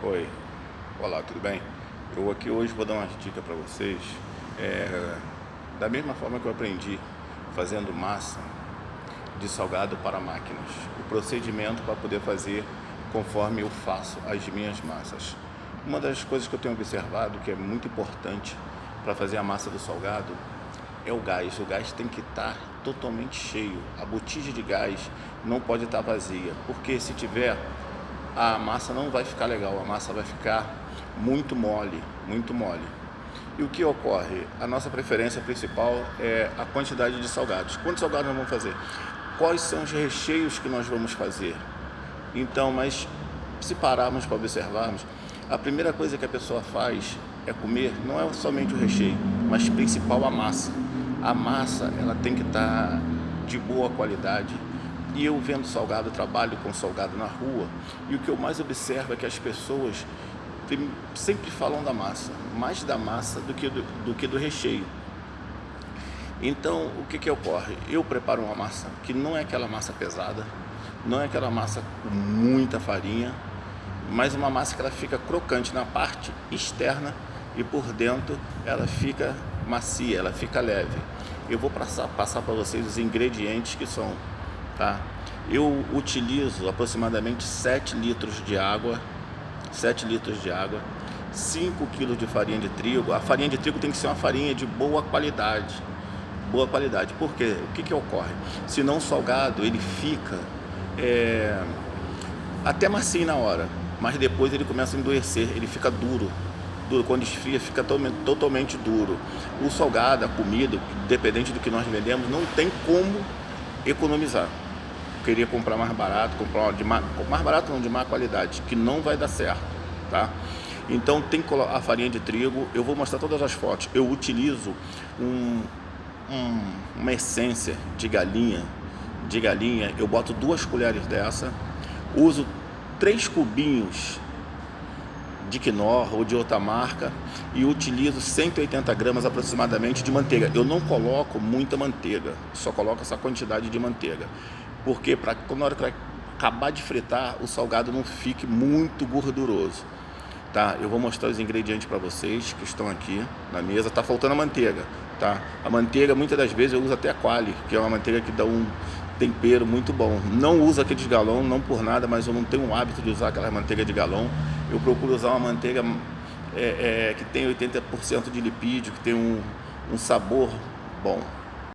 Oi, olá, tudo bem? Eu aqui hoje vou dar umas dicas para vocês, da mesma forma que eu aprendi fazendo massa de salgado para máquinas, o procedimento para poder fazer conforme eu faço as minhas massas. Uma das coisas que eu tenho observado que é muito importante para fazer a massa do salgado é o gás. O gás tem que estar totalmente cheio, a botija de gás não pode estar vazia, porque se tiver, a massa não vai ficar legal, a massa vai ficar muito mole, muito mole. E o que ocorre? A nossa preferência principal é a quantidade de salgados. Quantos salgados nós vamos fazer? Quais são os recheios que nós vamos fazer? Então, mas se pararmos para observarmos, a primeira coisa que a pessoa faz é comer, não é somente o recheio, mas principal a massa. A massa, ela tem que estar de boa qualidade. E eu vendo salgado, trabalho com salgado na rua, e o que eu mais observo é que as pessoas sempre falam da massa, mais da massa do que do recheio. Então, o que ocorre? Eu preparo uma massa que não é aquela massa pesada, não é aquela massa com muita farinha, mas uma massa que ela fica crocante na parte externa e por dentro ela fica macia, ela fica leve. Eu vou passar para vocês os ingredientes que são, tá? Eu utilizo aproximadamente 7 litros de água, 5 kg de farinha de trigo. A farinha de trigo tem que ser uma farinha de boa qualidade. Boa qualidade, porque o que ocorre? Se não o salgado, ele fica até macio na hora, mas depois ele começa a endurecer, ele fica duro. Quando esfria, fica totalmente duro. O salgado, a comida, dependente do que nós vendemos, não tem como economizar. Queria comprar mais barato, mais barato não, de má qualidade, que não vai dar certo, tá? Então tem que colocar a farinha de trigo. Eu vou mostrar todas as fotos. Eu utilizo uma essência de galinha. Eu boto 2 colheres dessa, uso 3 cubinhos de Knorr ou de outra marca e utilizo 180 gramas aproximadamente de manteiga. Eu não coloco muita manteiga, só coloco essa quantidade de manteiga, porque para na hora que vai acabar de fritar, o salgado não fique muito gorduroso, tá? Eu vou mostrar os ingredientes para vocês que estão aqui na mesa. Tá faltando a manteiga, tá? A manteiga, muitas das vezes eu uso até a Qualy, que é uma manteiga que dá um tempero muito bom. Não uso aquele de galão, não por nada, mas eu não tenho o hábito de usar aquela manteiga de galão. Eu procuro usar uma manteiga que tem 80% de lipídio, que tem um sabor bom.